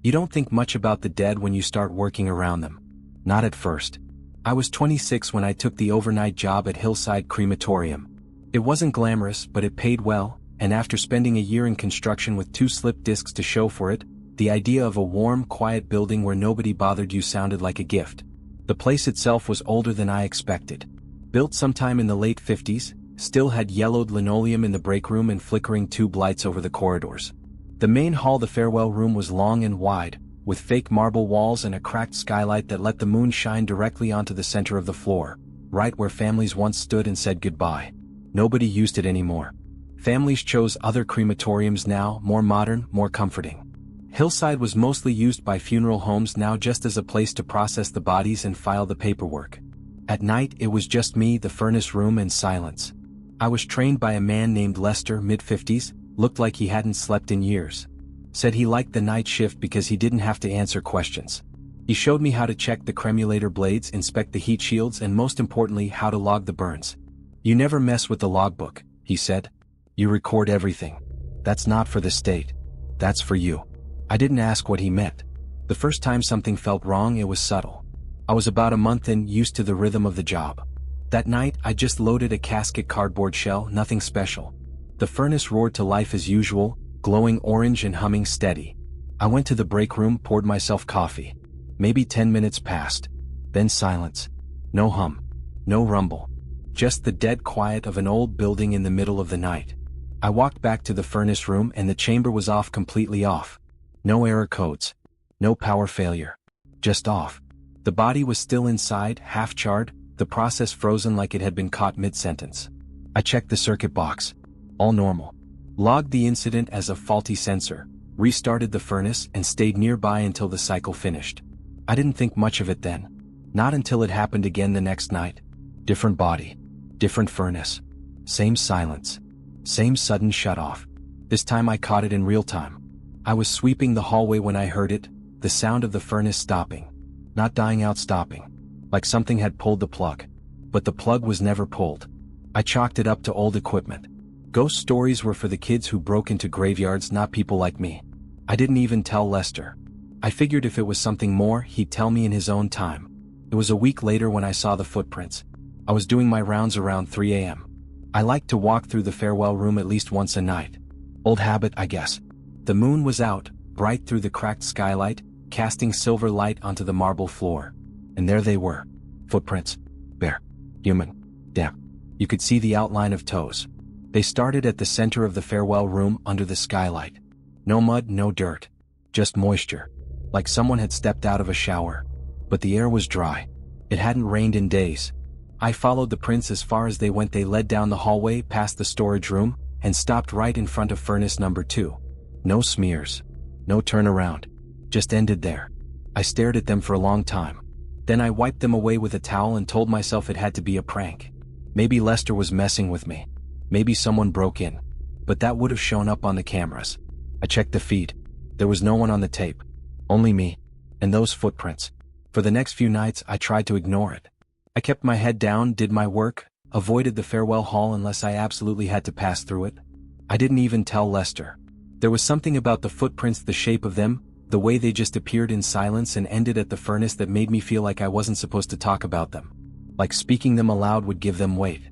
You don't think much about the dead when you start working around them. Not at first. I was 26 when I took the overnight job at Hillside Crematorium. It wasn't glamorous, but it paid well, and after spending a year in construction with 2 slip discs to show for it, the idea of a warm, quiet building where nobody bothered you sounded like a gift. The place itself was older than I expected. Built sometime in the late 50s, still had yellowed linoleum in the break room and flickering tube lights over the corridors. The main hall, the farewell room, was long and wide, with fake marble walls and a cracked skylight that let the moon shine directly onto the center of the floor, right where families once stood and said goodbye. Nobody used it anymore. Families chose other crematoriums now, more modern, more comforting. Hillside was mostly used by funeral homes now just as a place to process the bodies and file the paperwork. At night it was just me, the furnace room, and silence. I was trained by a man named Lester, mid-50s, looked like he hadn't slept in years. Said he liked the night shift because he didn't have to answer questions. He showed me how to check the cremulator blades, inspect the heat shields, and most importantly how to log the burns. You never mess with the logbook, he said. You record everything. That's not for the state. That's for you. I didn't ask what he meant. The first time something felt wrong, it was subtle. I was about a month in, used to the rhythm of the job. That night, I just loaded a casket cardboard shell, nothing special. The furnace roared to life as usual, glowing orange and humming steady. I went to the break room, poured myself coffee. Maybe 10 minutes passed. Then silence. No hum. No rumble. Just the dead quiet of an old building in the middle of the night. I walked back to the furnace room and the chamber was off, completely off. No error codes. No power failure. Just off. The body was still inside, half charred, the process frozen like it had been caught mid-sentence. I checked the circuit box. All normal. Logged the incident as a faulty sensor, restarted the furnace, and stayed nearby until the cycle finished. I didn't think much of it then. Not until it happened again the next night. Different body. Different furnace. Same silence. Same sudden shut-off. This time I caught it in real time. I was sweeping the hallway when I heard it, the sound of the furnace stopping. Not dying out, stopping. Like something had pulled the plug. But the plug was never pulled. I chalked it up to old equipment. Ghost stories were for the kids who broke into graveyards, not people like me. I didn't even tell Lester. I figured if it was something more, he'd tell me in his own time. It was a week later when I saw the footprints. I was doing my rounds around 3 a.m. I liked to walk through the farewell room at least once a night. Old habit, I guess. The moon was out, bright through the cracked skylight, casting silver light onto the marble floor. And there they were. Footprints. Bare. Human. Damn. You could see the outline of toes. They started at the center of the farewell room under the skylight. No mud, no dirt. Just moisture. Like someone had stepped out of a shower. But the air was dry. It hadn't rained in days. I followed the prints as far as they went. They led down the hallway, past the storage room, and stopped right in front of furnace number 2. No smears. No turnaround. Just ended there. I stared at them for a long time. Then I wiped them away with a towel and told myself it had to be a prank. Maybe Lester was messing with me. Maybe someone broke in. But that would have shown up on the cameras. I checked the feed. There was no one on the tape. Only me. And those footprints. For the next few nights, I tried to ignore it. I kept my head down, did my work, avoided the farewell hall unless I absolutely had to pass through it. I didn't even tell Lester. There was something about the footprints, the shape of them, the way they just appeared in silence and ended at the furnace that made me feel like I wasn't supposed to talk about them. Like speaking them aloud would give them weight.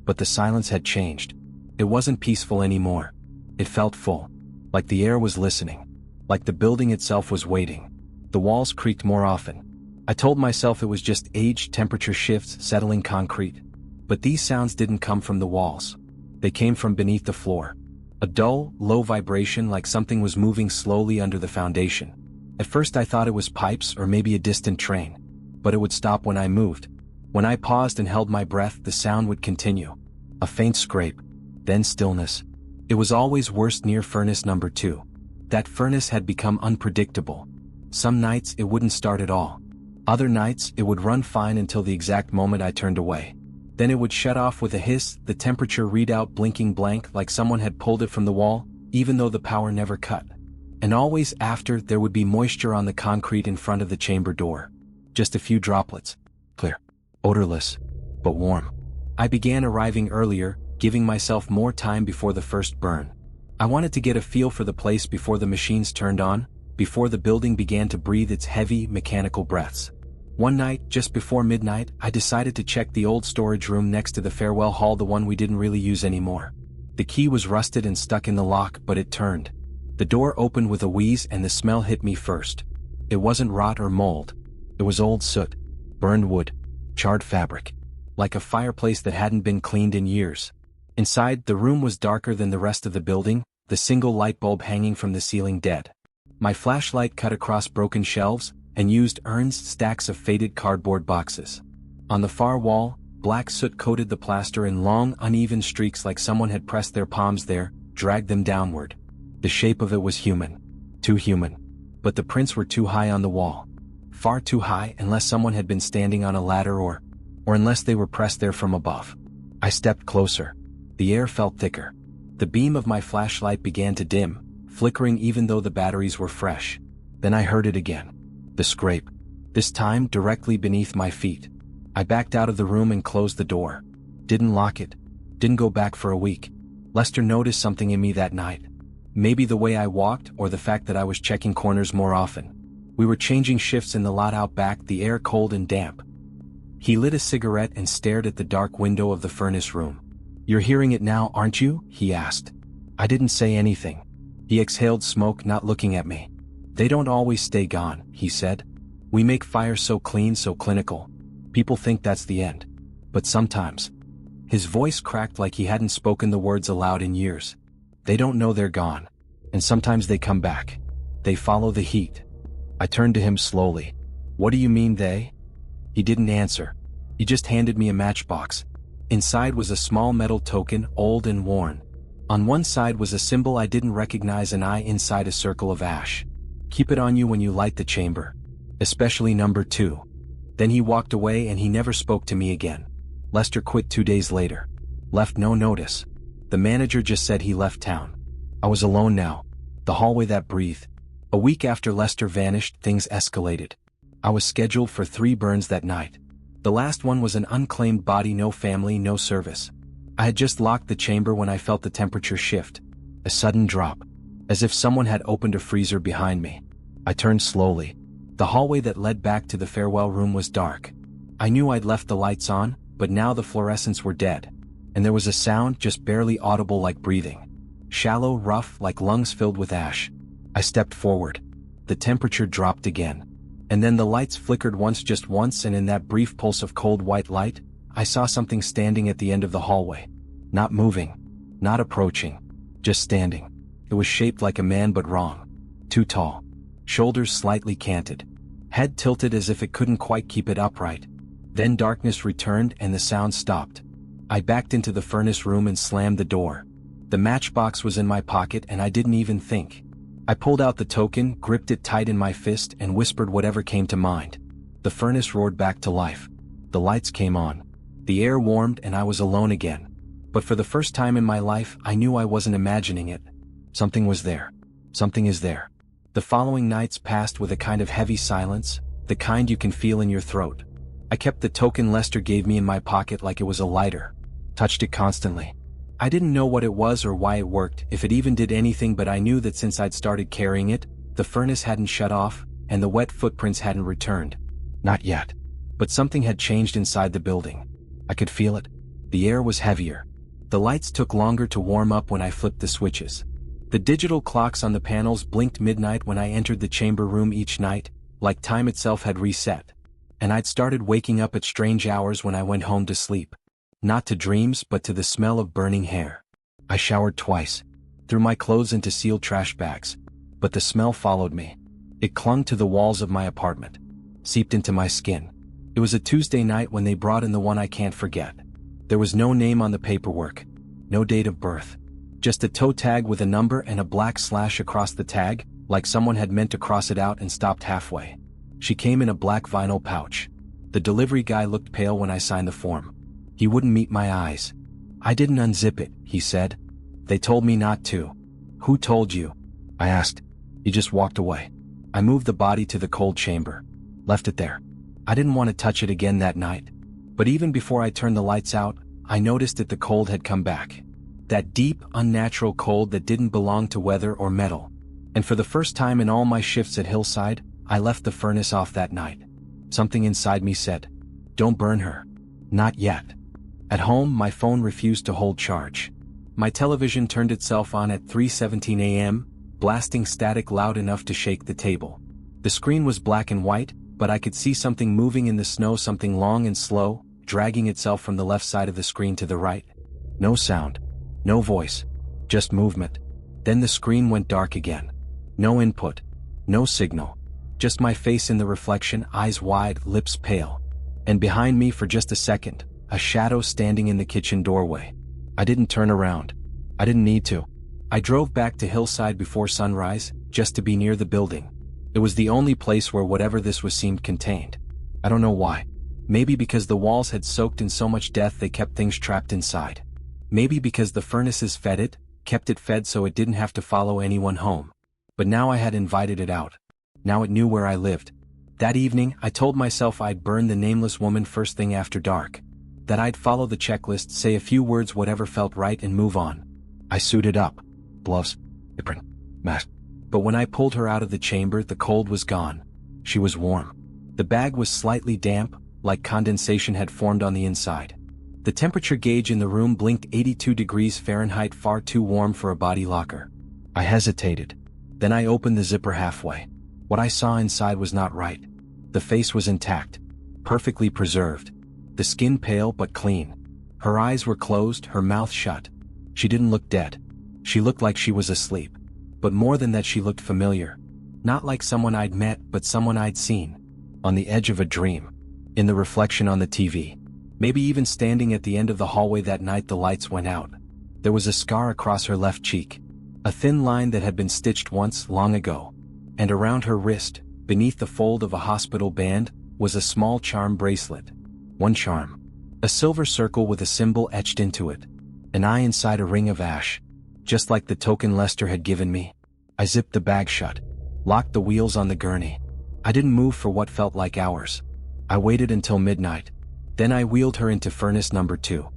But the silence had changed. It wasn't peaceful anymore. It felt full. Like the air was listening. Like the building itself was waiting. The walls creaked more often. I told myself it was just age, temperature shifts, settling concrete. But these sounds didn't come from the walls. They came from beneath the floor. A dull, low vibration like something was moving slowly under the foundation. At first I thought it was pipes or maybe a distant train. But it would stop when I moved. When I paused and held my breath, the sound would continue. A faint scrape. Then stillness. It was always worse near furnace number 2. That furnace had become unpredictable. Some nights it wouldn't start at all. Other nights it would run fine until the exact moment I turned away. Then it would shut off with a hiss, the temperature readout blinking blank like someone had pulled it from the wall, even though the power never cut. And always after, there would be moisture on the concrete in front of the chamber door. Just a few droplets. Clear. Odorless. But warm. I began arriving earlier, giving myself more time before the first burn. I wanted to get a feel for the place before the machines turned on, before the building began to breathe its heavy, mechanical breaths. One night, just before midnight, I decided to check the old storage room next to the farewell hall, the one we didn't really use anymore. The key was rusted and stuck in the lock, but it turned. The door opened with a wheeze and the smell hit me first. It wasn't rot or mold. It was old soot, burned wood, charred fabric, like a fireplace that hadn't been cleaned in years. Inside, the room was darker than the rest of the building, the single light bulb hanging from the ceiling dead. My flashlight cut across broken shelves, and used urns, stacks of faded cardboard boxes. On the far wall, black soot coated the plaster in long, uneven streaks like someone had pressed their palms there, dragged them downward. The shape of it was human. Too human. But the prints were too high on the wall. Far too high unless someone had been standing on a ladder or unless they were pressed there from above. I stepped closer. The air felt thicker. The beam of my flashlight began to dim, flickering even though the batteries were fresh. Then I heard it again. The scrape. This time directly beneath my feet. I backed out of the room and closed the door. Didn't lock it. Didn't go back for a week. Lester noticed something in me that night. Maybe the way I walked or the fact that I was checking corners more often. We were changing shifts in the lot out back, the air cold and damp. He lit a cigarette and stared at the dark window of the furnace room. "You're hearing it now, aren't you?" he asked. I didn't say anything. He exhaled smoke, not looking at me. "They don't always stay gone," he said. "We make fire so clean, so clinical. People think that's the end. But sometimes." His voice cracked like he hadn't spoken the words aloud in years. "They don't know they're gone. And sometimes they come back. They follow the heat." I turned to him slowly. "What do you mean they?" He didn't answer. He just handed me a matchbox. Inside was a small metal token, old and worn. On one side was a symbol I didn't recognize, an eye inside a circle of ash. "Keep it on you when you light the chamber. Especially number 2. Then he walked away and he never spoke to me again. Lester quit 2 days later. Left no notice. The manager just said he left town. I was alone now. The hallway that breathed. A week after Lester vanished, things escalated. I was scheduled for 3 burns that night. The last one was an unclaimed body, no family, no service. I had just locked the chamber when I felt the temperature shift. A sudden drop. As if someone had opened a freezer behind me. I turned slowly. The hallway that led back to the farewell room was dark. I knew I'd left the lights on, but now the fluorescents were dead. And there was a sound just barely audible, like breathing. Shallow, rough, like lungs filled with ash. I stepped forward. The temperature dropped again. And then the lights flickered once, just once, and in that brief pulse of cold white light, I saw something standing at the end of the hallway. Not moving. Not approaching. Just standing. It was shaped like a man, but wrong. Too tall. Shoulders slightly canted. Head tilted as if it couldn't quite keep it upright. Then darkness returned and the sound stopped. I backed into the furnace room and slammed the door. The matchbox was in my pocket and I didn't even think. I pulled out the token, gripped it tight in my fist, and whispered whatever came to mind. The furnace roared back to life. The lights came on. The air warmed and I was alone again. But for the first time in my life, I knew I wasn't imagining it. Something was there. Something is there. The following nights passed with a kind of heavy silence, the kind you can feel in your throat. I kept the token Lester gave me in my pocket like it was a lighter. Touched it constantly. I didn't know what it was or why it worked, if it even did anything, but I knew that since I'd started carrying it, the furnace hadn't shut off, and the wet footprints hadn't returned. Not yet. But something had changed inside the building. I could feel it. The air was heavier. The lights took longer to warm up when I flipped the switches. The digital clocks on the panels blinked midnight when I entered the chamber room each night, like time itself had reset. And I'd started waking up at strange hours when I went home to sleep. Not to dreams, but to the smell of burning hair. I showered twice. Threw my clothes into sealed trash bags. But the smell followed me. It clung to the walls of my apartment. Seeped into my skin. It was a Tuesday night when they brought in the one I can't forget. There was no name on the paperwork. No date of birth. Just a toe tag with a number and a black slash across the tag, like someone had meant to cross it out and stopped halfway. She came in a black vinyl pouch. The delivery guy looked pale when I signed the form. He wouldn't meet my eyes. "I didn't unzip it," he said. "They told me not to." "Who told you?" I asked. He just walked away. I moved the body to the cold chamber. Left it there. I didn't want to touch it again that night. But even before I turned the lights out, I noticed that the cold had come back. That deep, unnatural cold that didn't belong to weather or metal. And for the first time in all my shifts at Hillside, I left the furnace off that night. Something inside me said, "Don't burn her. Not yet." At home, my phone refused to hold charge. My television turned itself on at 3:17 a.m., blasting static loud enough to shake the table. The screen was black and white, but I could see something moving in the snow, something long and slow, dragging itself from the left side of the screen to the right. No sound. No voice. Just movement. Then the screen went dark again. No input. No signal. Just my face in the reflection, eyes wide, lips pale. And behind me for just a second, a shadow standing in the kitchen doorway. I didn't turn around. I didn't need to. I drove back to Hillside before sunrise, just to be near the building. It was the only place where whatever this was seemed contained. I don't know why. Maybe because the walls had soaked in so much death they kept things trapped inside. Maybe because the furnaces fed it, kept it fed so it didn't have to follow anyone home. But now I had invited it out. Now it knew where I lived. That evening, I told myself I'd burn the nameless woman first thing after dark. That I'd follow the checklist, say a few words, whatever felt right, and move on. I suited up. Gloves, apron, mask. But when I pulled her out of the chamber, the cold was gone. She was warm. The bag was slightly damp, like condensation had formed on the inside. The temperature gauge in the room blinked 82 degrees Fahrenheit, far too warm for a body locker. I hesitated. Then I opened the zipper halfway. What I saw inside was not right. The face was intact, perfectly preserved. The skin pale but clean. Her eyes were closed, her mouth shut. She didn't look dead. She looked like she was asleep. But more than that, she looked familiar. Not like someone I'd met, but someone I'd seen. On the edge of a dream. In the reflection on the TV. Maybe even standing at the end of the hallway that night the lights went out. There was a scar across her left cheek. A thin line that had been stitched once, long ago. And around her wrist, beneath the fold of a hospital band, was a small charm bracelet. One charm. A silver circle with a symbol etched into it. An eye inside a ring of ash. Just like the token Lester had given me. I zipped the bag shut. Locked the wheels on the gurney. I didn't move for what felt like hours. I waited until midnight. Then I wheeled her into furnace number 2.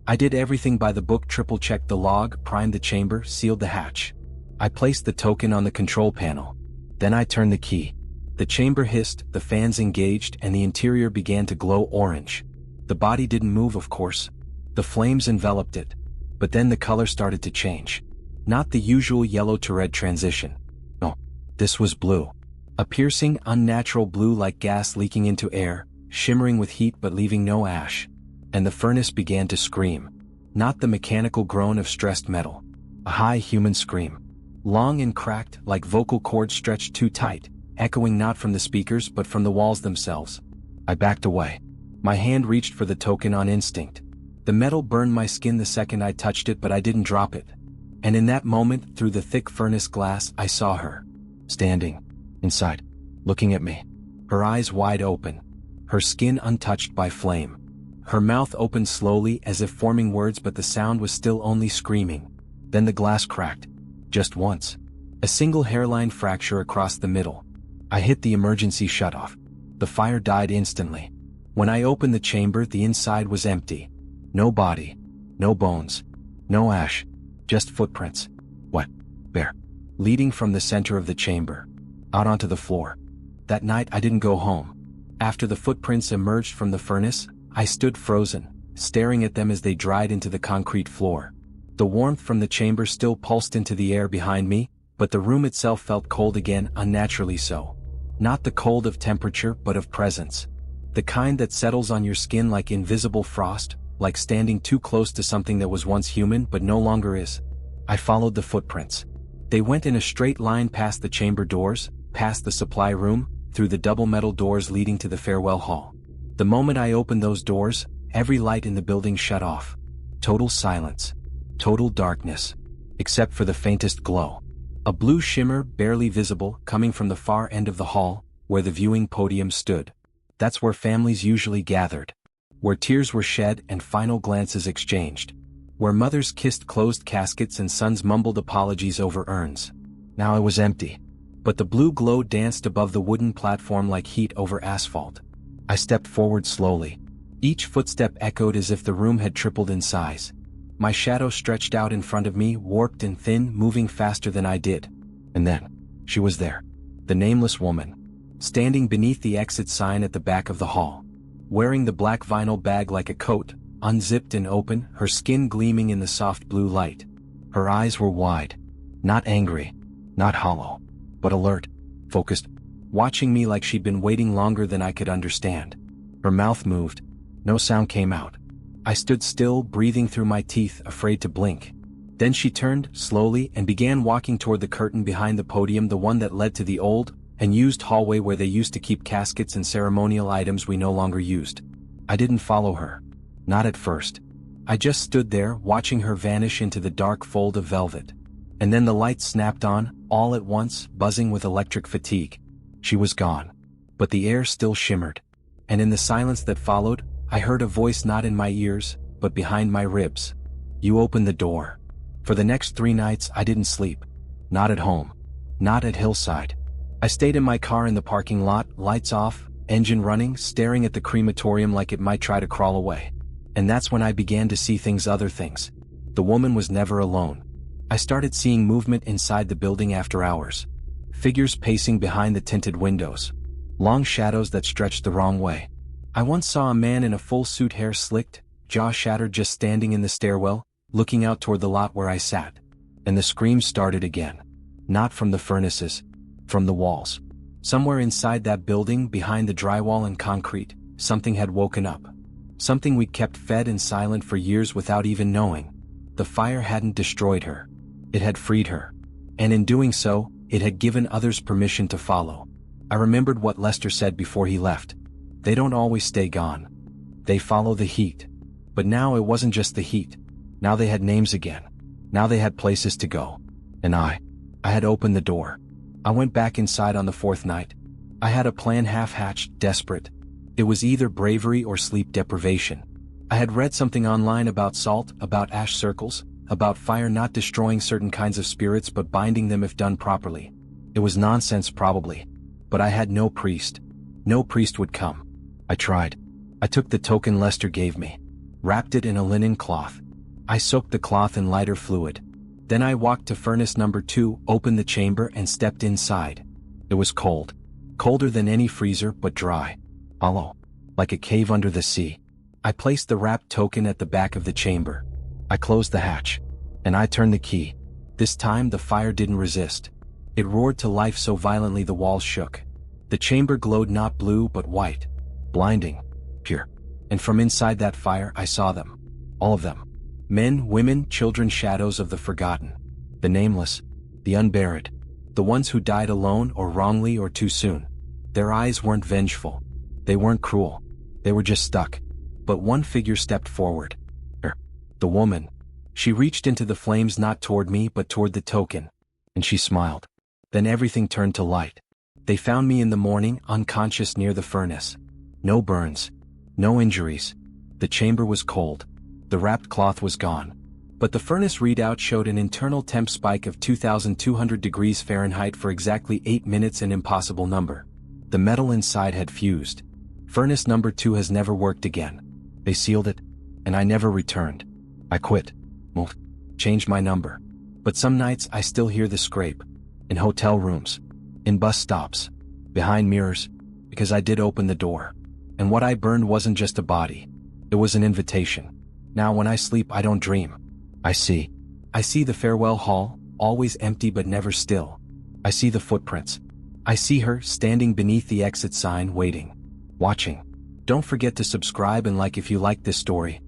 I did everything by the book, triple-checked the log, primed the chamber, sealed the hatch. I placed the token on the control panel. Then I turned the key. The chamber hissed, the fans engaged, and the interior began to glow orange. The body didn't move, of course. The flames enveloped it. But then the color started to change. Not the usual yellow to red transition. No, this was blue. A piercing, unnatural blue, like gas leaking into air, shimmering with heat but leaving no ash. And the furnace began to scream. Not the mechanical groan of stressed metal. A high human scream. Long and cracked, like vocal cords stretched too tight, echoing not from the speakers but from the walls themselves. I backed away. My hand reached for the token on instinct. The metal burned my skin the second I touched it, but I didn't drop it. And in that moment, through the thick furnace glass, I saw her. Standing. Inside. Looking at me. Her eyes wide open. Her skin untouched by flame. Her mouth opened slowly as if forming words, but the sound was still only screaming. Then the glass cracked. Just once. A single hairline fracture across the middle. I hit the emergency shutoff. The fire died instantly. When I opened the chamber, the inside was empty. No body. No bones. No ash. Just footprints. Wet. Bare. Leading from the center of the chamber. Out onto the floor. That night I didn't go home. After the footprints emerged from the furnace, I stood frozen, staring at them as they dried into the concrete floor. The warmth from the chamber still pulsed into the air behind me, but the room itself felt cold again, unnaturally so. Not the cold of temperature, but of presence. The kind that settles on your skin like invisible frost, like standing too close to something that was once human but no longer is. I followed the footprints. They went in a straight line past the chamber doors, past the supply room, through the double metal doors leading to the farewell hall. The moment I opened those doors, every light in the building shut off. Total silence. Total darkness. Except for the faintest glow. A blue shimmer, barely visible, coming from the far end of the hall, where the viewing podium stood. That's where families usually gathered. Where tears were shed and final glances exchanged. Where mothers kissed closed caskets and sons mumbled apologies over urns. Now it was empty. But the blue glow danced above the wooden platform like heat over asphalt. I stepped forward slowly. Each footstep echoed as if the room had tripled in size. My shadow stretched out in front of me, warped and thin, moving faster than I did. And then, She was there. The nameless woman. Standing beneath the exit sign at the back of the hall. Wearing the black vinyl bag like a coat, unzipped and open, her skin gleaming in the soft blue light. Her eyes were wide. Not angry. Not hollow. But alert. Focused. Watching me like she'd been waiting longer than I could understand. Her mouth moved. No sound came out. I stood still, breathing through my teeth, afraid to blink. Then she turned, slowly, and began walking toward the curtain behind the podium, the one that led to the old and used hallway where they used to keep caskets and ceremonial items we no longer used. I didn't follow her. Not at first. I just stood there, watching her vanish into the dark fold of velvet. And then the lights snapped on, all at once, buzzing with electric fatigue. She was gone. But the air still shimmered. And in the silence that followed, I heard a voice not in my ears, but behind my ribs. You opened the door. For the next 3 nights I didn't sleep. Not at home. Not at Hillside. I stayed in my car in the parking lot, lights off, engine running, staring at the crematorium like it might try to crawl away. And that's when I began to see other things. The woman was never alone. I started seeing movement inside the building after hours. Figures pacing behind the tinted windows. Long shadows that stretched the wrong way. I once saw a man in a full suit, hair slicked, jaw shattered, just standing in the stairwell, looking out toward the lot where I sat. And the screams started again. Not from the furnaces. From the walls. Somewhere inside that building, behind the drywall and concrete, something had woken up. Something we'd kept fed and silent for years without even knowing. The fire hadn't destroyed her. It had freed her. And in doing so, it had given others permission to follow. I remembered what Lester said before he left. They don't always stay gone. They follow the heat. But now it wasn't just the heat. Now they had names again. Now they had places to go. And I had opened the door. I went back inside on the 4th night. I had a plan, half-hatched, desperate. It was either bravery or sleep deprivation. I had read something online about salt, about ash circles, about fire not destroying certain kinds of spirits but binding them if done properly. It was nonsense probably. But I had no priest. No priest would come. I tried. I took the token Lester gave me. Wrapped it in a linen cloth. I soaked the cloth in lighter fluid. Then I walked to furnace number 2, opened the chamber and stepped inside. It was cold. Colder than any freezer, but dry. Hollow. Like a cave under the sea. I placed the wrapped token at the back of the chamber. I closed the hatch. And I turned the key. This time the fire didn't resist. It roared to life so violently the walls shook. The chamber glowed not blue but white. Blinding. Pure. And from inside that fire I saw them. All of them. Men, women, children, shadows of the forgotten. The nameless. The unburied. The ones who died alone or wrongly or too soon. Their eyes weren't vengeful. They weren't cruel. They were just stuck. But one figure stepped forward. Her. The woman. She reached into the flames, not toward me but toward the token. And she smiled. Then everything turned to light. They found me in the morning, unconscious near the furnace. No burns. No injuries. The chamber was cold. The wrapped cloth was gone. But the furnace readout showed an internal temp spike of 2,200 degrees Fahrenheit for exactly 8 minutes, an impossible number. The metal inside had fused. Furnace number 2 has never worked again. They sealed it, and I never returned. I quit. Moved. Changed my number. But some nights I still hear the scrape. In hotel rooms. In bus stops. Behind mirrors. Because I did open the door. And what I burned wasn't just a body. It was an invitation. Now when I sleep I don't dream. I see. I see the farewell hall, always empty but never still. I see the footprints. I see her standing beneath the exit sign, waiting. Watching. Don't forget to subscribe and like if you like this story.